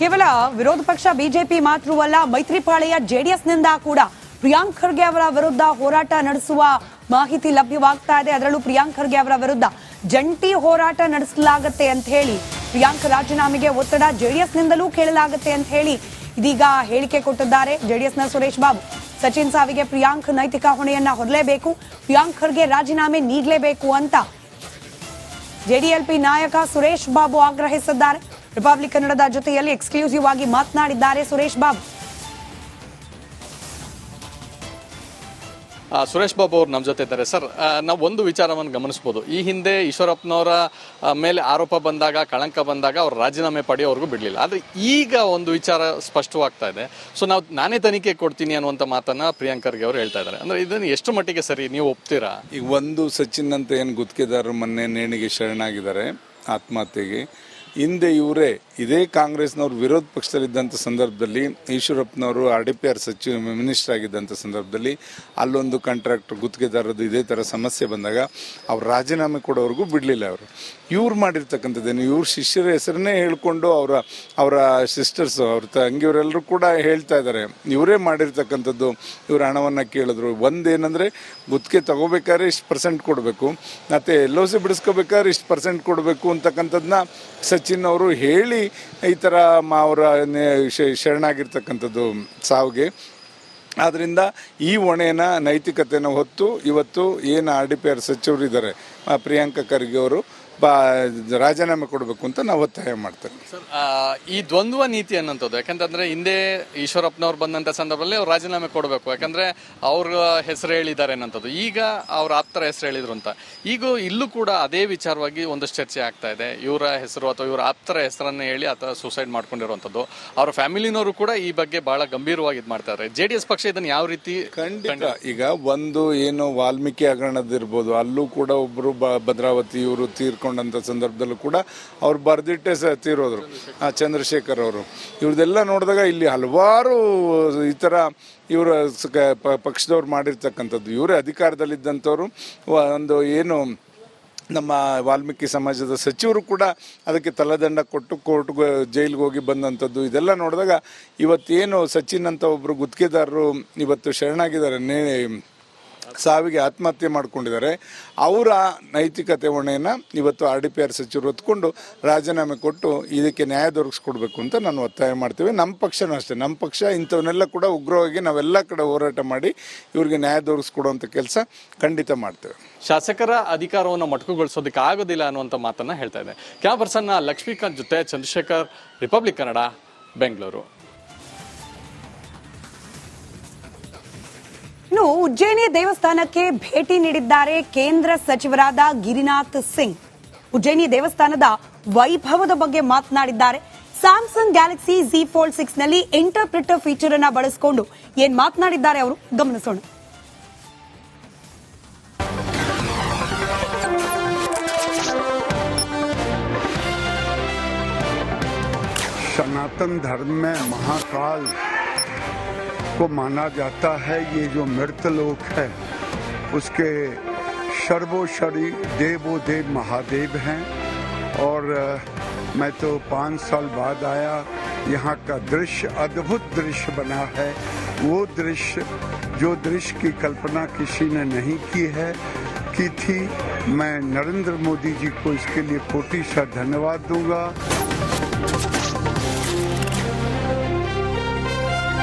ಕೇವಲ ವಿರೋಧ ಪಕ್ಷ ಬಿಜೆಪಿ ಮಾತ್ರವಲ್ಲ, ಮೈತ್ರಿ ಪಾಳೆಯ ಜೆಡಿಎಸ್ನಿಂದ ಕೂಡ ಪ್ರಿಯಾಂಕ್ ಖರ್ಗೆ ಅವರ ವಿರುದ್ಧ ಹೋರಾಟ ನಡೆಸುವ ಮಾಹಿತಿ ಲಭ್ಯವಾಗ್ತಾ ಇದೆ. ಅದರಲ್ಲೂ ಪ್ರಿಯಾಂಕ್ ಖರ್ಗೆ ಅವರ ವಿರುದ್ಧ ಜಂಟಿ ಹೋರಾಟ ನಡೆಸಲಾಗುತ್ತೆ ಅಂತ ಹೇಳಿ, ಪ್ರಿಯಾಂಕ್ ರಾಜೀನಾಮೆಗೆ ಒತ್ತಡ ಜೆಡಿಎಸ್ನಿಂದಲೂ ಕೇಳಲಾಗುತ್ತೆ ಅಂತ ಹೇಳಿ ಇದೀಗ ಹೇಳಿಕೆ ಕೊಟ್ಟಿದ್ದಾರೆ ಜೆಡಿಎಸ್ನ ಸುರೇಶ್ ಬಾಬು. ಸಚಿನ್ ಸಾವಿಗೆ ಪ್ರಿಯಾಂಕ್ ನೈತಿಕ ಹೊಣೆಯನ್ನ ಹೊರಲೇಬೇಕು, ಪ್ರಿಯಾಂಕ್ ಖರ್ಗೆ ರಾಜೀನಾಮೆ ನೀಡಲೇಬೇಕು ಅಂತ ಜೆಡಿಎಲ್ಪಿ ನಾಯಕ ಸುರೇಶ್ ಬಾಬು ಆಗ್ರಹಿಸಿದ್ದಾರೆ. ರಿಪಬ್ಲಿಕ್ ಕನ್ನಡದ ಜೊತೆಯಲ್ಲಿ ಎಕ್ಸ್ಕ್ಲೂಸಿವ್ ಆಗಿ ಮಾತನಾಡಿದ್ದಾರೆ ಸುರೇಶ್ ಬಾಬು. ಸುರೇಶ್ ಬಾಬು ಅವರು ನಮ್ಮ ಜೊತೆ ಇದ್ದಾರೆ. ಸರ್, ನಾವು ಒಂದು ವಿಚಾರವನ್ನು ಗಮನಿಸಬಹುದು. ಈ ಹಿಂದೆ ಈಶ್ವರಪ್ಪನವರ ಮೇಲೆ ಆರೋಪ ಬಂದಾಗ, ಕಳಂಕ ಬಂದಾಗ ಅವ್ರು ರಾಜೀನಾಮೆ ಪಡೆಯೋವರೆಗೂ ಬಿಡಲಿಲ್ಲ. ಆದರೆ ಈಗ ಒಂದು ವಿಚಾರ ಸ್ಪಷ್ಟವಾಗ್ತಾ ಇದೆ. ಸೊ ನಾನೇ ತನಿಖೆ ಕೊಡ್ತೀನಿ ಅನ್ನುವಂಥ ಮಾತನ್ನ ಪ್ರಿಯಾಂಕ್ ಖರ್ಗೆ ಅವರು ಹೇಳ್ತಾ ಇದ್ದಾರೆ. ಅಂದ್ರೆ ಇದನ್ನು ಎಷ್ಟು ಮಟ್ಟಿಗೆ ಸರಿ, ನೀವು ಒಪ್ತೀರಾ? ಈಗ ಒಂದು ಸಚಿನ್ ಅಂತ ಏನು ಗುತ್ತಿಗೆದಾರರು ಮೊನ್ನೆ ನೇಣಿಗೆ ಶರಣಾಗಿದ್ದಾರೆ ಆತ್ಮಹತ್ಯೆಗೆ. ಹಿಂದೆ ಇವರೇ ಇದೇ ಕಾಂಗ್ರೆಸ್ನವ್ರು ವಿರೋಧ ಪಕ್ಷದಲ್ಲಿದ್ದಂಥ ಸಂದರ್ಭದಲ್ಲಿ, ಈಶ್ವರಪ್ಪನವರು RDPR ಸಚಿವ ಮಿನಿಸ್ಟರ್ ಆಗಿದ್ದಂಥ ಸಂದರ್ಭದಲ್ಲಿ ಅಲ್ಲೊಂದು ಕಾಂಟ್ರಾಕ್ಟರ್ ಗುತ್ತಿಗೆದಾರದ್ದು ಇದೇ ಥರ ಸಮಸ್ಯೆ ಬಂದಾಗ ಅವ್ರು ರಾಜೀನಾಮೆ ಕೊಡೋವರೆಗೂ ಬಿಡಲಿಲ್ಲ. ಅವರು ಇವ್ರು ಮಾಡಿರ್ತಕ್ಕಂಥದ್ದೇನು, ಇವ್ರ ಶಿಷ್ಯರ ಹೆಸರನ್ನೇ ಹೇಳ್ಕೊಂಡು ಅವರ ಸಿಸ್ಟರ್ಸು, ಅವ್ರ ತಂಗಿಯವರೆಲ್ಲರೂ ಕೂಡ ಹೇಳ್ತಾ ಇದ್ದಾರೆ ಇವರೇ ಮಾಡಿರ್ತಕ್ಕಂಥದ್ದು. ಇವ್ರ ಹಣವನ್ನು ಕೇಳಿದ್ರು. ಒಂದೇನೆಂದರೆ ಗುತ್ತಿಗೆ ತಗೋಬೇಕಾದ್ರೆ ಇಷ್ಟು % ಕೊಡಬೇಕು, ಮತ್ತು LOC ಬಿಡಿಸ್ಕೋಬೇಕಾದ್ರೆ ಇಷ್ಟು % ಕೊಡಬೇಕು ಅಂತಕ್ಕಂಥದ್ದನ್ನ ಸಚಿನ್ ಅವರು ಹೇಳಿ ಈ ಥರ ಅವರ ಶರಣಾಗಿರ್ತಕ್ಕಂಥದ್ದು ಸಾವಿಗೆ. ಆದ್ದರಿಂದ ಈ ಹೊಣೆನ ನೈತಿಕತೆಯನ್ನು ಹೊತ್ತು ಇವತ್ತು ಏನು RDPR ಸಚಿವರಿದ್ದಾರೆ ಪ್ರಿಯಾಂಕ ಖರ್ಗೆ ಅವರು ರಾಜೀನಾಮೆ ಕೊಡಬೇಕು ಅಂತ ನಾವು ಒತ್ತಾಯ ಮಾಡ್ತೇವೆ. ಸರ್, ಈ ದ್ವಂದ್ವ ನೀತಿ ಅನ್ನೋಂಥದ್ದು, ಯಾಕಂತಂದ್ರೆ ಹಿಂದೆ ಈಶ್ವರಪ್ಪನವ್ರು ಬಂದಂಥ ಸಂದರ್ಭದಲ್ಲಿ ಅವ್ರು ರಾಜೀನಾಮೆ ಕೊಡಬೇಕು, ಯಾಕಂದ್ರೆ ಅವ್ರ ಹೆಸರು ಹೇಳಿದ್ದಾರೆ ಅನ್ನೋಂಥದ್ದು. ಈಗ ಅವ್ರ ಆಪ್ತರ ಹೆಸರು ಹೇಳಿದ್ರು ಅಂತ. ಈಗ ಇಲ್ಲೂ ಕೂಡ ಅದೇ ವಿಚಾರವಾಗಿ ಒಂದಷ್ಟು ಚರ್ಚೆ ಆಗ್ತಾ ಇದೆ. ಇವರ ಹೆಸರು ಅಥವಾ ಇವರ ಆಪ್ತರ ಹೆಸರನ್ನ ಹೇಳಿ ಅಥವಾ ಸೂಸೈಡ್ ಮಾಡ್ಕೊಂಡಿರುವಂಥದ್ದು. ಅವ್ರ ಫ್ಯಾಮಿಲಿನವರು ಕೂಡ ಈ ಬಗ್ಗೆ ಬಹಳ ಗಂಭೀರವಾಗಿ ಇದು ಮಾಡ್ತಾ ಇದ್ದಾರೆ. JDS ಪಕ್ಷ ಇದನ್ನು ಯಾವ ರೀತಿ? ಖಂಡಿತ. ಈಗ ಒಂದು ಏನು ವಾಲ್ಮೀಕಿ ಹಗರಣದಿರ್ಬೋದು, ಅಲ್ಲೂ ಕೂಡ ಒಬ್ಬರು ಭದ್ರಾವತಿ ಇವರು ತೀರ್ಕೊಂಡಂಥ ಸಂದರ್ಭದಲ್ಲೂ ಕೂಡ ಅವ್ರು ಬರ್ದಿಟ್ಟೆ ತೀರೋದ್ರು, ಚಂದ್ರಶೇಖರ್ ಅವರು. ಇವ್ರದೆಲ್ಲ ನೋಡಿದಾಗ ಇಲ್ಲಿ ಹಲವಾರು ಈ ಥರ ಇವರ ಪಕ್ಷದವ್ರು ಮಾಡಿರ್ತಕ್ಕಂಥದ್ದು. ಇವರೇ ಅಧಿಕಾರದಲ್ಲಿದ್ದಂಥವ್ರು. ಒಂದು ಏನು ನಮ್ಮ ವಾಲ್ಮೀಕಿ ಸಮಾಜದ ಸಚಿವರು ಕೂಡ ಅದಕ್ಕೆ ತಲೆದಂಡ ಕೊಟ್ಟು ಕೋರ್ಟ್ಗೆ ಜೈಲಿಗೆ ಹೋಗಿ ಬಂದಂಥದ್ದು. ಇದೆಲ್ಲ ನೋಡಿದಾಗ ಇವತ್ತೇನು ಸಚಿನ್ ಅಂತ ಒಬ್ಬರು ಗುತ್ತಿಗೆದಾರರು ಇವತ್ತು ಶರಣಾಗಿದ್ದಾರೆ, ಸಾವಿಗೆ ಆತ್ಮಹತ್ಯೆ ಮಾಡ್ಕೊಂಡಿದ್ದಾರೆ. ಅವರ ನೈತಿಕತೆ ಹೊಣೆಯನ್ನು ಇವತ್ತು RDPR ಸಚಿವರು ಹೊತ್ಕೊಂಡು ರಾಜೀನಾಮೆ ಕೊಟ್ಟು ಇದಕ್ಕೆ ನ್ಯಾಯ ದೊರಕಿಸ್ಕೊಡ್ಬೇಕು ಅಂತ ನಾನು ಒತ್ತಾಯ ಮಾಡ್ತೀವಿ. ನಮ್ಮ ಪಕ್ಷನೂ ಅಷ್ಟೇ. ನಮ್ಮ ಪಕ್ಷ ಇಂಥವನ್ನೆಲ್ಲ ಕೂಡ ಉಗ್ರವಾಗಿ ನಾವೆಲ್ಲ ಕಡೆ ಹೋರಾಟ ಮಾಡಿ ಇವ್ರಿಗೆ ನ್ಯಾಯ ದೊರಕಿಸ್ಕೊಡುವಂಥ ಕೆಲಸ ಖಂಡಿತ ಮಾಡ್ತೇವೆ. ಶಾಸಕರ ಅಧಿಕಾರವನ್ನು ಮೊಟಕುಗೊಳಿಸೋದಕ್ಕೆ ಆಗೋದಿಲ್ಲ ಅನ್ನುವಂಥ ಮಾತನ್ನ ಹೇಳ್ತಾ ಇದೆ. ಕ್ಯಾಮ್ ಪರ್ಸನ್ ಲಕ್ಷ್ಮೀಕಾಂತ್ ಜೊತೆ ಚಂದ್ರಶೇಖರ್, ರಿಪಬ್ಲಿಕ್ ಕನ್ನಡ, ಬೆಂಗಳೂರು. ಇನ್ನು ಉಜ್ಜಯಿನಿ ದೇವಸ್ಥಾನಕ್ಕೆ ಭೇಟಿ ನೀಡಿದ್ದಾರೆ ಕೇಂದ್ರ ಸಚಿವರಾದ ಗಿರಿನಾಥ್ ಸಿಂಗ್. ಉಜ್ಜಯಿನಿ ದೇವಸ್ಥಾನದ ವೈಭವದ ಬಗ್ಗೆ ಮಾತನಾಡಿದ್ದಾರೆ. ಸ್ಯಾಮ್ಸಂಗ್ ಗ್ಯಾಲಕ್ಸಿ Z Fold 6 ನಲ್ಲಿ ಇಂಟರ್ಪ್ರಿಟರ್ ಫೀಚರ್ ಅನ್ನ ಬಳಸಿಕೊಂಡು ಏನ್ ಮಾತನಾಡಿದ್ದಾರೆ ಅವರು ಗಮನಿಸೋಣ. सनातन धर्म में महाकाल को माना जाता है। ये जो मृतलोक है उसके सर्वोपरि देवो देव महादेव हैं। और मैं तो 5 साल बाद आया। यहाँ का दृश्य अद्भुत दृश्य बना है। वो दृश्य जो दृश्य की कल्पना किसी ने नहीं की थी। मैं नरेंद्र मोदी जी को इसके लिए कोटि सा धन्यवाद दूंगा।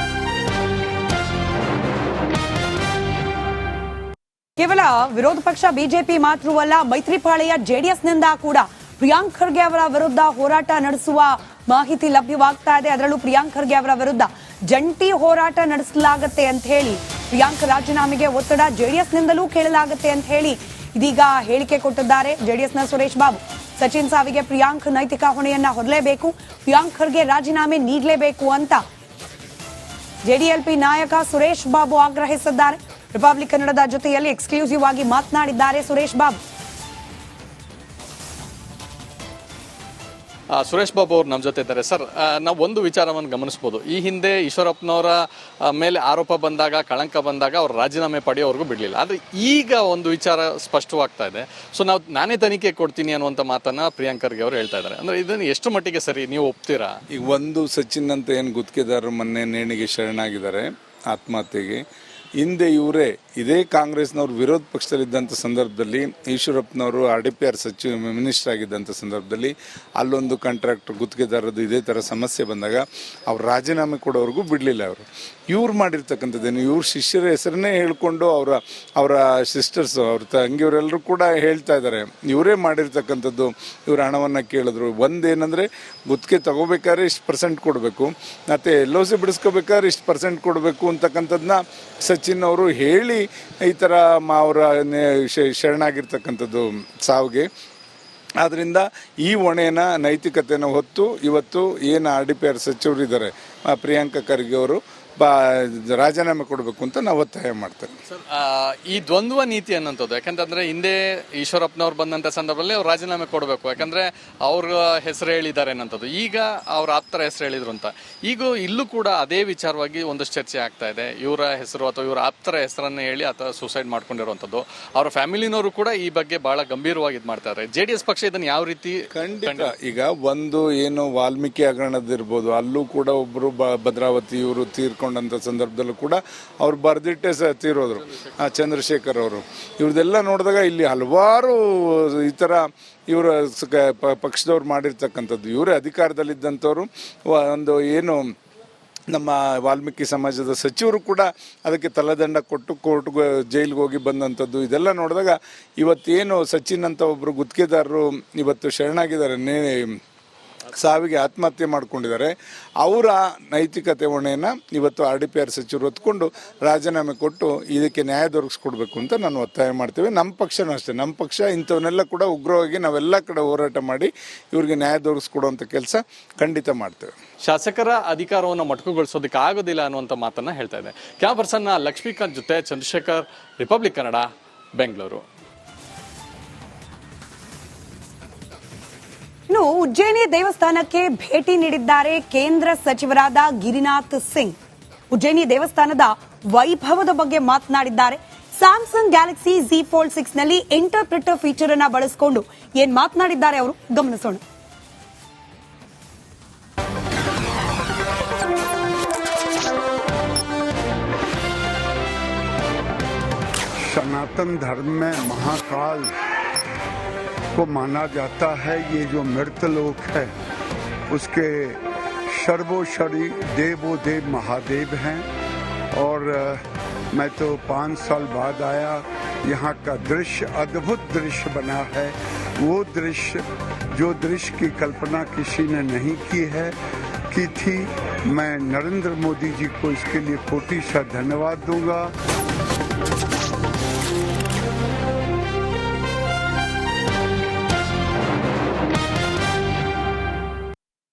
ಕೇವಲ ವಿರೋಧ ಪಕ್ಷ ಬಿಜೆಪಿ ಮಾತ್ರವಲ್ಲ, ಮೈತ್ರಿ ಪಾಳೆಯ ಜೆಡಿಎಸ್ನಿಂದ ಕೂಡ ಪ್ರಿಯಾಂಕ್ ಖರ್ಗೆ ಅವರ ವಿರುದ್ಧ ಹೋರಾಟ ನಡೆಸುವ ಮಾಹಿತಿ ಲಭ್ಯವಾಗ್ತಾ ಇದೆ. ಅದರಲ್ಲೂ ಪ್ರಿಯಾಂಕ್ ಖರ್ಗೆ ಅವರ ವಿರುದ್ಧ ಜಂಟಿ ಹೋರಾಟ ನಡೆಸಲಾಗುತ್ತೆ ಅಂತ ಹೇಳಿ, ಪ್ರಿಯಾಂಕ್ ರಾಜೀನಾಮೆಗೆ ಒತ್ತಡ ಜೆಡಿಎಸ್ನಿಂದಲೂ ಕೇಳಲಾಗುತ್ತೆ ಅಂತ ಹೇಳಿ ಇದೀಗ ಹೇಳಿಕೆ ಕೊಟ್ಟಿದ್ದಾರೆ ಜೆಡಿಎಸ್ನ ಸುರೇಶ್ ಬಾಬು. ಸಚಿನ್ ಸಾವಿಗೆ ಪ್ರಿಯಾಂಕ್ ನೈತಿಕ ಹೊಣೆಯನ್ನ ಹೊರಲೇಬೇಕು, ಪ್ರಿಯಾಂಕ್ ಖರ್ಗೆ ರಾಜೀನಾಮೆ ನೀಡಲೇಬೇಕು ಅಂತ ಜೆಡಿಎಲ್ಪಿ ನಾಯಕ ಸುರೇಶ್ ಬಾಬು ಆಗ್ರಹಿಸಿದ್ದಾರೆ. ರಿಪಬ್ಲಿಕ್ ಕನ್ನಡದ ಜೊತೆಯಲ್ಲಿ ಎಕ್ಸ್ಕ್ಲೂಸಿವ್ ಆಗಿ ಮಾತನಾಡಿದ್ದಾರೆ ಸುರೇಶ್ ಬಾಬು. ಸುರೇಶ್ ಬಾಬು ಅವರು ನಮ್ಮ ಜೊತೆ ಇದ್ದಾರೆ. ಸರ್, ನಾವು ಒಂದು ವಿಚಾರವನ್ನು ಗಮನಿಸ್ಬೋದು. ಈ ಹಿಂದೆ ಈಶ್ವರಪ್ಪನವರ ಮೇಲೆ ಆರೋಪ ಬಂದಾಗ, ಕಳಂಕ ಬಂದಾಗ ಅವ್ರು ರಾಜೀನಾಮೆ ಪಡೆಯೋವರೆಗೂ ಬಿಡಲಿಲ್ಲ. ಆದರೆ ಈಗ ಒಂದು ವಿಚಾರ ಸ್ಪಷ್ಟವಾಗ್ತಾ ಇದೆ. ಸೊ ನಾನೇ ತನಿಖೆ ಕೊಡ್ತೀನಿ ಅನ್ನುವಂಥ ಮಾತನ್ನ ಪ್ರಿಯಾಂಕ್ ಖರ್ಗೆ ಅವರು ಹೇಳ್ತಾ ಇದ್ದಾರೆ. ಅಂದ್ರೆ ಇದನ್ನು ಎಷ್ಟು ಮಟ್ಟಿಗೆ ಸರಿ, ನೀವು ಒಪ್ತೀರಾ? ಈಗ ಒಂದು ಸಚಿನ್ ಅಂತ ಏನು ಗುತ್ತಿಗೆದಾರರು ಮೊನ್ನೆ ನೇಣಿಗೆ ಶರಣಾಗಿದ್ದಾರೆ ಆತ್ಮಹತ್ಯೆಗೆ, ಹಿಂದೆ ಇವರೇ ಇದೇ ಕಾಂಗ್ರೆಸ್ನವ್ರು ವಿರೋಧ ಪಕ್ಷದಲ್ಲಿದ್ದಂಥ ಸಂದರ್ಭದಲ್ಲಿ ಈಶ್ವರಪ್ಪನವರು RDPR ಸಚಿವ ಮಿನಿಸ್ಟರ್ ಆಗಿದ್ದಂಥ ಸಂದರ್ಭದಲ್ಲಿ ಅಲ್ಲೊಂದು ಕಾಂಟ್ರಾಕ್ಟರ್ ಗುತ್ತಿಗೆದಾರದ್ದು ಇದೇ ಥರ ಸಮಸ್ಯೆ ಬಂದಾಗ ಅವ್ರು ರಾಜೀನಾಮೆ ಕೊಡೋವರೆಗೂ ಬಿಡಲಿಲ್ಲ. ಅವರು ಇವ್ರು ಮಾಡಿರ್ತಕ್ಕಂಥದ್ದೇನು, ಇವ್ರ ಶಿಷ್ಯರ ಹೆಸರನ್ನೇ ಹೇಳ್ಕೊಂಡು ಅವರ ಸಿಸ್ಟರ್ಸು, ಅವ್ರ ತಂಗಿಯವರೆಲ್ಲರೂ ಕೂಡ ಹೇಳ್ತಾ ಇದ್ದಾರೆ ಇವರೇ ಮಾಡಿರ್ತಕ್ಕಂಥದ್ದು. ಇವ್ರ ಹಣವನ್ನು ಕೇಳಿದ್ರು. ಒಂದೇನೆಂದರೆ ಗುತ್ತಿಗೆ ತಗೋಬೇಕಾದ್ರೆ ಇಷ್ಟು % ಕೊಡಬೇಕು, ಮತ್ತು LOC ಬಿಡಿಸ್ಕೋಬೇಕಾದ್ರೆ ಇಷ್ಟು % ಕೊಡಬೇಕು ಅಂತಕ್ಕಂಥದ್ದನ್ನ ಸಚಿನ್ ಅವರು ಹೇಳಿ ಈ ಥರ ಅವರ ಶರಣಾಗಿರ್ತಕ್ಕಂಥದ್ದು ಸಾವಿಗೆ. ಆದ್ದರಿಂದ ಈ ಹೊಣೆನ ನೈತಿಕತೆಯನ್ನು ಹೊತ್ತು ಇವತ್ತು ಏನು RDPR ಸಚಿವರಿದ್ದಾರೆ ಪ್ರಿಯಾಂಕ ಖರ್ಗೆ ಅವರು ರಾಜೀನಾಮೆ ಕೊಡಬೇಕು ಅಂತ ನಾವು ಒತ್ತಾಯ ಮಾಡ್ತೇವೆ. ಸರ್, ಈ ದ್ವಂದ್ವ ನೀತಿ ಅನ್ನೋಂಥದ್ದು, ಯಾಕಂತಂದ್ರೆ ಹಿಂದೆ ಈಶ್ವರಪ್ಪನವ್ರು ಬಂದಂಥ ಸಂದರ್ಭದಲ್ಲಿ ಅವ್ರು ರಾಜೀನಾಮೆ ಕೊಡಬೇಕು, ಯಾಕಂದ್ರೆ ಅವ್ರ ಹೆಸರು ಹೇಳಿದ್ದಾರೆ ಅನ್ನೋಂಥದ್ದು. ಈಗ ಅವ್ರ ಆಪ್ತರ ಹೆಸರು ಹೇಳಿದ್ರು ಅಂತ. ಈಗ ಇಲ್ಲೂ ಕೂಡ ಅದೇ ವಿಚಾರವಾಗಿ ಒಂದಷ್ಟು ಚರ್ಚೆ ಆಗ್ತಾ ಇದೆ. ಇವರ ಹೆಸರು ಅಥವಾ ಇವರ ಆಪ್ತರ ಹೆಸರನ್ನ ಹೇಳಿ ಅಥವಾ ಸೂಸೈಡ್ ಮಾಡ್ಕೊಂಡಿರುವಂಥದ್ದು. ಅವರ ಫ್ಯಾಮಿಲಿನವರು ಕೂಡ ಈ ಬಗ್ಗೆ ಬಹಳ ಗಂಭೀರವಾಗಿ ಇದು ಮಾಡ್ತಾ ಇದ್ದಾರೆ. JDS ಪಕ್ಷ ಇದನ್ನು ಯಾವ ರೀತಿ? ಖಂಡಿತ. ಈಗ ಒಂದು ಏನು ವಾಲ್ಮೀಕಿ ಹಗರಣದಿರ್ಬೋದು, ಅಲ್ಲೂ ಕೂಡ ಒಬ್ಬರು ಭದ್ರಾವತಿ ಇವರು ತೀರ್ಕೊಂಡಂಥ ಸಂದರ್ಭದಲ್ಲೂ ಕೂಡ ಅವ್ರು ಬರೆದಿಟ್ಟೆ ತೀರೋದ್ರು, ಚಂದ್ರಶೇಖರ್ ಅವರು. ಇವ್ರದೆಲ್ಲ ನೋಡಿದಾಗ ಇಲ್ಲಿ ಹಲವಾರು ಈ ಥರ ಇವರ ಪಕ್ಷದವ್ರು ಮಾಡಿರ್ತಕ್ಕಂಥದ್ದು. ಇವರೇ ಅಧಿಕಾರದಲ್ಲಿದ್ದಂಥವ್ರು. ಒಂದು ಏನು ನಮ್ಮ ವಾಲ್ಮೀಕಿ ಸಮಾಜದ ಸಚಿವರು ಕೂಡ ಅದಕ್ಕೆ ತಲೆದಂಡ ಕೊಟ್ಟು ಕೋರ್ಟ್ಗೆ ಜೈಲಿಗೆ ಹೋಗಿ ಬಂದಂಥದ್ದು. ಇದೆಲ್ಲ ನೋಡಿದಾಗ ಇವತ್ತೇನು ಸಚಿನ್ ಅಂತ ಒಬ್ಬರು ಗುತ್ತಿಗೆದಾರರು ಇವತ್ತು ಶರಣಾಗಿದ್ದಾರೆ, ಸಾವಿಗೆ ಆತ್ಮಹತ್ಯೆ ಮಾಡ್ಕೊಂಡಿದ್ದಾರೆ, ಅವರ ನೈತಿಕತೆ ಹೊಣೆಯನ್ನು ಇವತ್ತು RDPR ಸಚಿವರು ಹೊತ್ಕೊಂಡು ರಾಜೀನಾಮೆ ಕೊಟ್ಟು ಇದಕ್ಕೆ ನ್ಯಾಯ ದೊರಕಿಸ್ಕೊಡ್ಬೇಕು ಅಂತ ನಾನು ಒತ್ತಾಯ ಮಾಡ್ತೇವೆ. ನಮ್ಮ ಪಕ್ಷನೂ ಅಷ್ಟೇ. ನಮ್ಮ ಪಕ್ಷ ಇಂಥವನ್ನೆಲ್ಲ ಕೂಡ ಉಗ್ರವಾಗಿ ನಾವೆಲ್ಲ ಕಡೆ ಹೋರಾಟ ಮಾಡಿ ಇವ್ರಿಗೆ ನ್ಯಾಯ ದೊರಕಿಸ್ಕೊಡುವಂಥ ಕೆಲಸ ಖಂಡಿತ ಮಾಡ್ತೇವೆ. ಶಾಸಕರ ಅಧಿಕಾರವನ್ನು ಮೊಟಕುಗೊಳಿಸೋದಕ್ಕೆ ಆಗೋದಿಲ್ಲ ಅನ್ನುವಂಥ ಮಾತನ್ನ ಹೇಳ್ತಾ ಇದೆ. ಕ್ಯಾಮ್ ಪರ್ಸನ್ ಲಕ್ಷ್ಮೀಕಾಂತ್ ಜೊತೆ ಚಂದ್ರಶೇಖರ್, ರಿಪಬ್ಲಿಕ್ ಕನ್ನಡ, ಬೆಂಗಳೂರು. ಇನ್ನು ಉಜ್ಜಯಿನಿ ದೇವಸ್ಥಾನಕ್ಕೆ ಭೇಟಿ ನೀಡಿದ್ದಾರೆ ಕೇಂದ್ರ ಸಚಿವರಾದ ಗಿರಿನಾಥ್ ಸಿಂಗ್. ಉಜ್ಜಯಿನಿ ದೇವಸ್ಥಾನದ ವೈಭವದ ಬಗ್ಗೆ ಮಾತನಾಡಿದ್ದಾರೆ. ಸ್ಯಾಮ್ಸಂಗ್ ಗ್ಯಾಲಕ್ಸಿ Z Fold 6 ನಲ್ಲಿ ಇಂಟರ್ಪ್ರಿಟರ್ ಫೀಚರ್ ಅನ್ನ ಬಳಸಿಕೊಂಡು ಏನ್ ಮಾತನಾಡಿದ್ದಾರೆ ಅವರು ಗಮನಿಸೋಣ. सनातन धर्म में महाकाल को माना जाता है। ये जो मृतलोक है उसके सर्वोपरि देवो देव महादेव हैं। और मैं तो 5 साल बाद आया। यहाँ का दृश्य अद्भुत दृश्य बना है। वो दृश्य जो दृश्य की कल्पना किसी ने नहीं की थी। मैं नरेंद्र मोदी जी को इसके लिए कोटि सा धन्यवाद दूंगा।